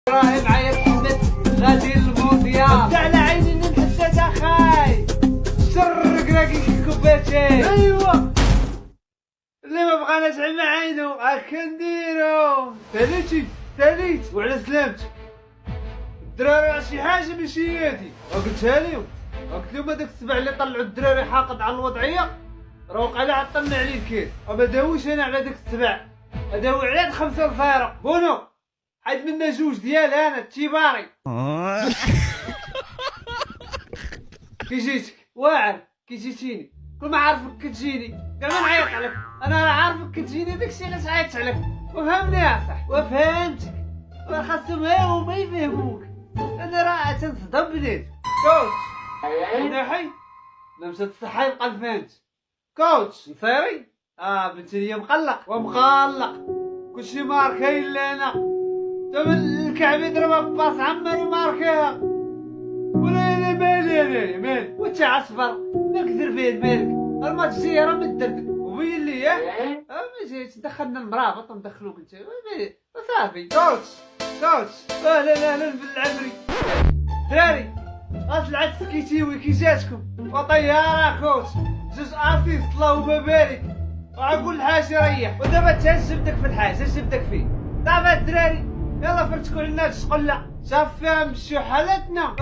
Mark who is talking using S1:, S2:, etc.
S1: راهي معايا محمد غادي للمونديال. على عيني نحسد اخاي. شرق راكي كوباتي. ايوا اللي ما بغاناش مع عينو هاكا نديرو. ساليت وعلى سلامتك. الدراري راه شي حاجه ماشي هادي. قلتها لهم هذاك السبع اللي طلعوا الدراري حاقد على الوضعيه راه وقع لي عطلنا عليه الكيس. ما داويش انا على داك السبع، داوي على 5-0. بونو حيد منا جوج ديال انا التيباري. كي جيتك واعر كي جيتيني كل ما عارفك كتجيني كان ما نعيط عليك. انا راه عارفك كتجيني داكشي علاش عيطت عليك. وفهمني يا صاحبي وفهمتك. راه خاصهم هما يفهموك. انا راه تنصدم بنيت. كوتش ناحي لا مشات الصحه يبقى الفهمت. كوتش نصيري بنتي ليا مقلق كلشي ماركاين لنا. تمن الكعب يضرب باص عمر وماركيها. ولا انا مالي وانت عصفر نكثر فيه مالك. الماتش جاي راه مدردك وبين لي ما جيتش دخلنا المرابط وندخلوك انت صافي. كوتش اهلا بالعمري دراري. غاز العدس كيتيوي كي جاتكم وطياره كوتش جوج اسيست اللهم بارك. وعقول حاجه ريح ودابا تنجبدك في الحاجه جبدك فيه. صافي الدراري يلا فرتكوا لنا الشقله شاف فيها مشيو حالتنا.